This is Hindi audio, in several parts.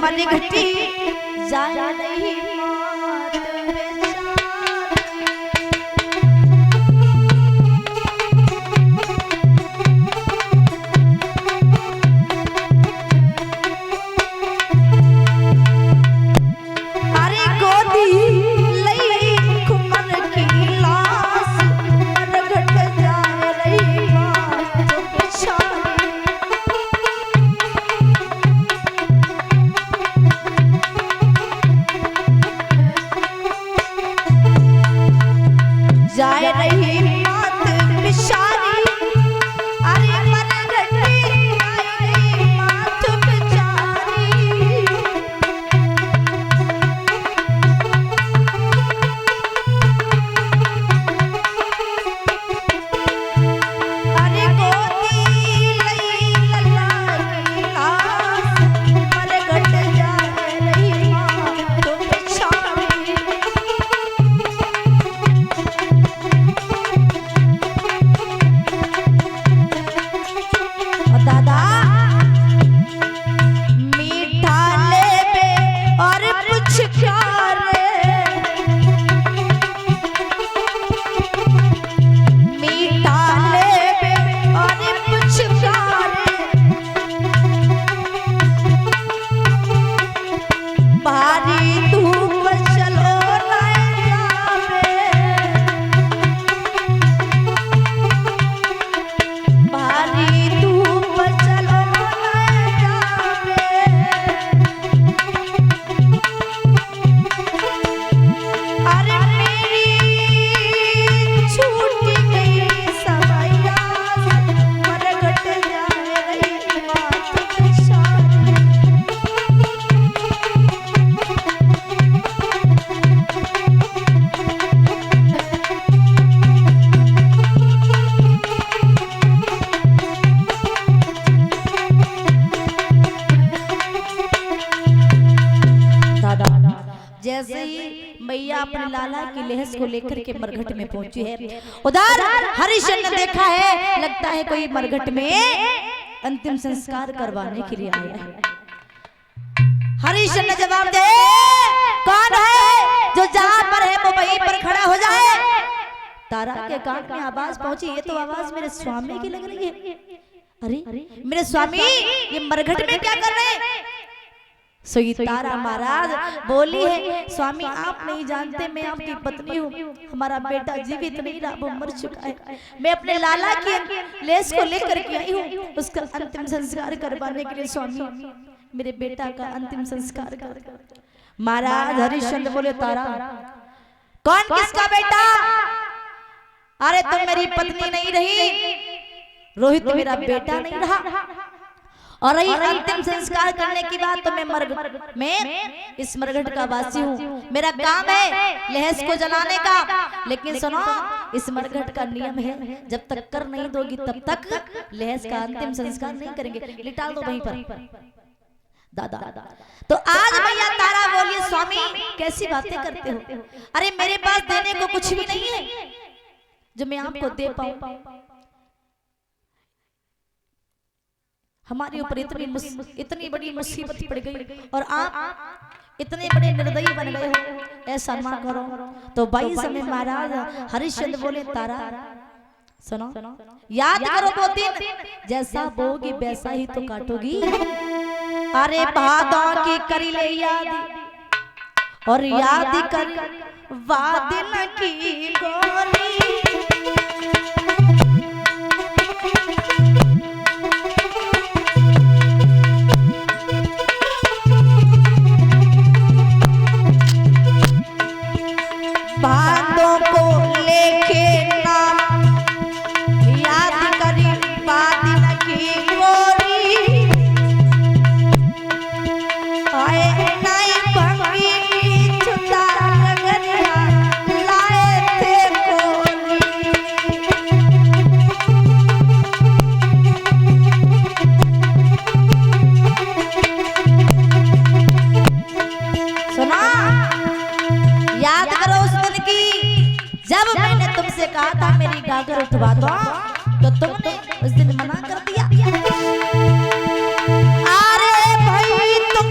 मरघटी जाए नहीं मौत जाए रही मात बिचारी अरे मरघटी जाए रही मात बिचारी अरे गोदी लई लल्ला की लाश मरघट जाए रही मात बिचारी दादा मीठा लेबे और पुचकार मीठा लेबे और पुचकार भारी धूप चलो लाए जावे भारी धूप चलो लाए जावे अरे मेरी छूट गई समैया मरघट जाए रही मात बिचारी जैसे ही मैया अपने लाला की लहस को लेकर के मरघट में पहुंची है उधर हरिश्चंद्र ने देखा है लगता है कोई मरघट में अंतिम संस्कार करवाने के लिए आया है। हरिश्चंद्र ने जवाब दे कौन है जो जहां पर है वो वहीं पर खड़ा हो जाए। तारा के कान में आवाज पहुंची ये तो आवाज मेरे स्वामी की लग रही है। अरे मेरे स्वामी ये मरघट में क्या कर रहे हैं। तारा महाराज बोली है स्वामी आप नहीं जानते मैं आपकी पत्नी हूँ हमारा बेटा जीवित नहीं रहा वो मर चुका है मैं अपने लाला की लेस को लेकर के आई हूँ उसका अंतिम संस्कार करवाने के लिए स्वामी मेरे बेटा का अंतिम संस्कार कर। महाराज हरिश्चंद्र बोले तारा कौन किसका बेटा अरे तुम मेरी पत्नी नहीं रही रोहित मेरा बेटा नहीं रहा और रही अंतिम संस्कार करने की बात तो मैं इस मरघट का वासी हूँ मेरा काम है लहस को जलाने का लेकिन सुनो इस मरघट का नियम है जब तक कर नहीं दोगी तब तक लहस का अंतिम संस्कार नहीं करेंगे लिटाल दो वहीं पर। दादा तो आज भैया तारा बोलिए स्वामी कैसी बातें करते हो अरे मेरे पास देने को कुछ भी नहीं है जो मैं आपको दे पाऊं हमारे ऊपर इतनी बड़ी मुसीबत पड़ गई और आप इतने बड़े निर्दयी बन गए हो ऐसा ना करो। तो भाई समय महाराज हरिश्चंद्र बोले तारा सुनो याद करो वो दिन जैसा बोगी वैसा ही तो काटोगी अरे भादों की करी ले याद और याद कर वादिन की गोरी बातों को लेके नाम याद करी बादिन की गोरी आए नाई भंगी की छुटा लगनिया लाए थे गोरी सुना याद करो उस दिन की जब मैंने तुमसे कहा था मेरी गागर उठवा दो तो तुमने उस दिन मना कर दिया। अरे भाई तुम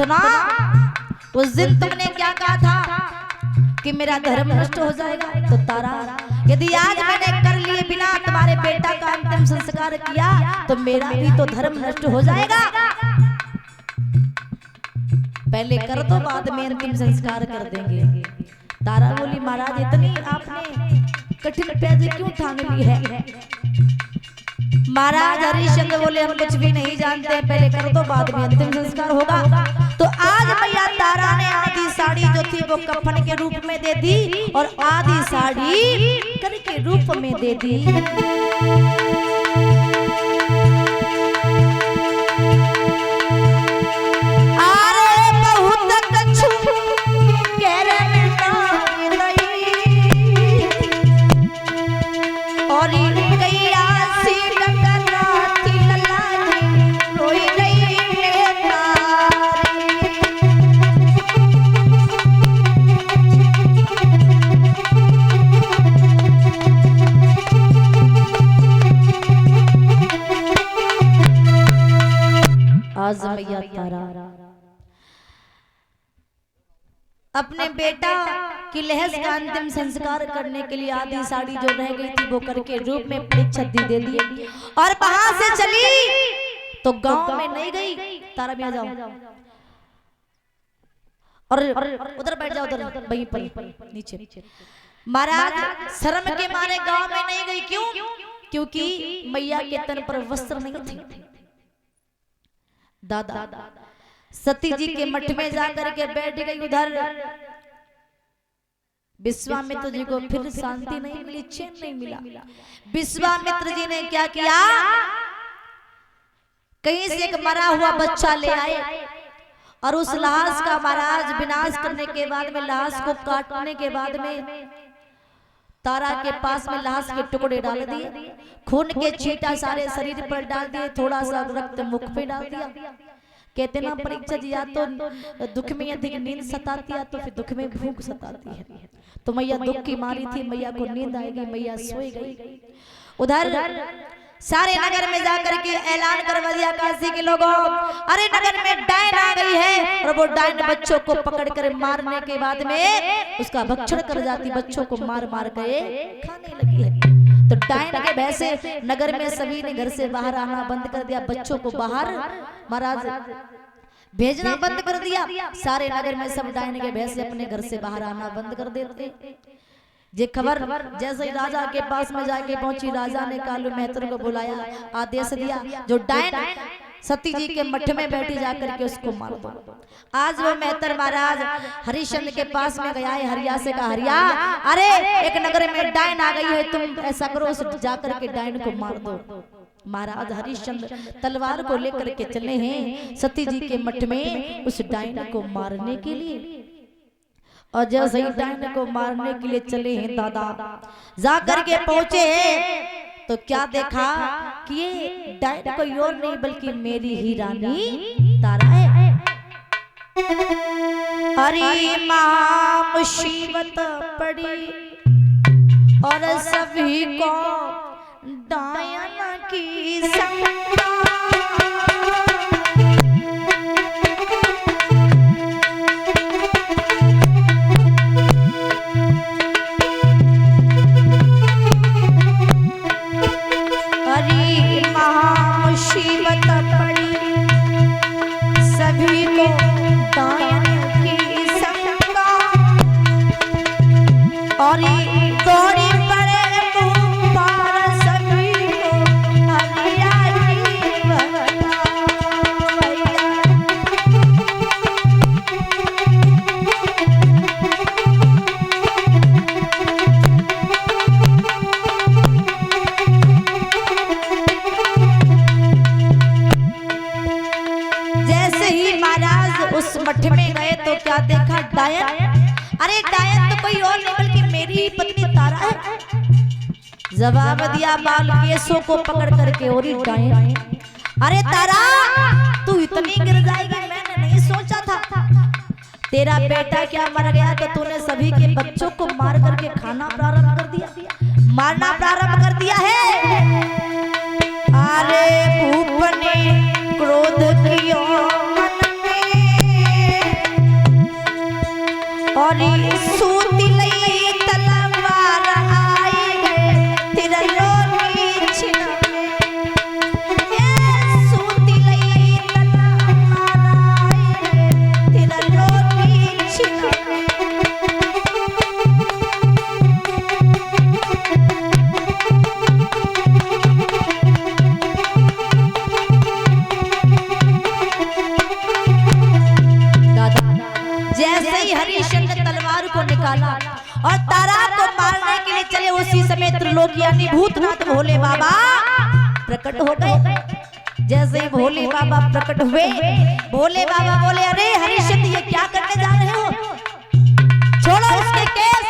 सुना, उस दिन तुमने क्या कहा था कि मेरा धर्म नष्ट हो जाएगा। तो तारा, यदि आज मैंने कर लिए बिना तुम्हारे बेटा का अंतिम संस्कार किया तो मेरा भी तो धर्म नष्ट हो जाएगा। पहले कर दो, बाद में अंतिम संस्कार कर देंगे। तारा बोली, महाराज इतनी आपने कठिन पैज क्यों ठान ली है। महाराज हरिश्चंद्र बोले, हम कुछ भी नहीं जानते, पहले कर दो, बाद में अंतिम संस्कार होगा। तो आज मैया तारा ने आधी साड़ी जो थी वो कफन के रूप में दे दी और आधी साड़ी कर के रूप में दे दी। अरे बहुत कछु कहरे में और गैया सी डकराती ललानी रोई रही आज मैया तारा अपने बेटा की लहस का अंतिम संस्कार करने के लिए आधी साड़ी जो रह गई थी वो करके रूप में परीक्षा दे दी और वहां से चली। तो गांव में नहीं गई, तारा भी आ जाओ और उधर बैठ जाओ, उधर वहीं पर नीचे। महाराज शर्म के मारे गांव में नहीं गई। क्यों? क्योंकि मैया के तन पर वस्त्र नहीं थे। दादा सती जी के मठ में जाकर के बैठ गई उधर। विश्वामित्र जी को फिर शांति नहीं मिली, चैन नहीं मिला। विश्वामित्र जी ने क्या किया, कहीं से एक मरा हुआ बच्चा ले आए और उस लाश का महाराज विनाश करने के बाद में, लाश को काटने के बाद में तारा के पास में लाश के टुकड़े डाल दिए, खून के छींटा सारे शरीर पर डाल दिए, थोड़ा सा रक्त मुख पे डाल दिया। कहते ना परीक्षा जी, या तो दुख में अधिक नींद सताती है तो फिर दुख में भूख सताती है। तो मैया दुख की मारी थी, मैया को नींद आएगी, मैया सोई गई। उधर सारे नगर में जाकर के ऐलान करवा दिया काशी के लोगों, अरे नगर में डायन आ गई है। और वो डायन बच्चों को पकड़ कर मारने के बाद में उसका भक्षण कर जाती, बच्चों को मार मार के खाने लगी है। तो डायन के भय से नगर में सभी ने घर से बाहर आना बंद कर दिया, बच्चों को बाहर महाराज भेजना बंद कर दिया। सारे नगर में सब डायन के भय से अपने घर से बाहर आना बंद कर देते। ये खबर जैसे ही राजा के पास में जाके पहुंची, राजा ने कालू मेहतर को बुलाया, आदेश दिया जो डायन सती जी के मठ में बैठी जाकर के उसको मार दो। आज वो मेहतर महाराज हरिश्चंद्र के पास में गया है, हरिया से कहा, हरिया अरे एक नगर में डायन आ गई है, तुम ऐसा करो उस जाकर के डायन को मार दो। महाराज हरिश्चंद्र तलवार को लेकर के चले हैं सती जी के मठ में उस डायन को मारने के लिए। और जैसे ही डायन को मारने के लिए चले हैं दादा, जाकर के पहुंचे हैं तो क्या देखा कि ये डायन कोई और नहीं बल्कि मेरी ही रानी तारा है। अरे मां मुसीबत पड़ी और सभी को डायन की शंका। मठ में गए तो क्या देखा, डायन। अरे डायन तो कोई और नहीं बल्कि मेरी ही पत्नी तारा है। जवाब दिया बाल केसों को पकड़ करके, और डायन, अरे तारा तू इतनी गिर जाएगी मैंने नहीं सोचा था। तेरा बेटा क्या मर गया तो तूने सभी के बच्चों को मार करके खाना प्रारंभ कर दिया, मारना प्रारंभ कर दिया है। अरे भूप ने क्रोध किया मन में, उसी समय त्रिलोक यानी भूतनाथ भोले बाबा प्रकट हो गए। जैसे ही भोले बाबा प्रकट हुए, भोले बाबा बोले, अरे हरिश्चंद्र ये क्या करने जा रहे हो, छोड़ो उसके केस,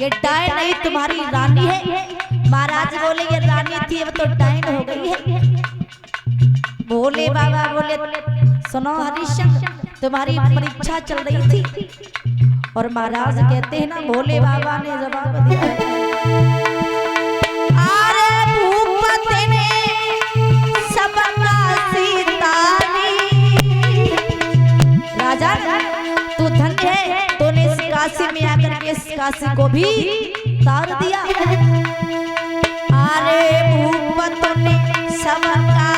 ये डायन नहीं तुम्हारी रानी है। महाराज बोले ये रानी थी, अब तो डायन हो गई है। भोले बाबा बोले, सुनो हरिश्चंद्र, तुम्हारी परीक्षा चल रही थी। और महाराज कहते हैं ना, भोले बाबा ने जवाब दिया, अरे भूपति ने सबका सीतानी, राजा तू धन्य है, तूने इस काशी में आकर के इस काशी को भी तार दिया। अरे भूपति ने सबका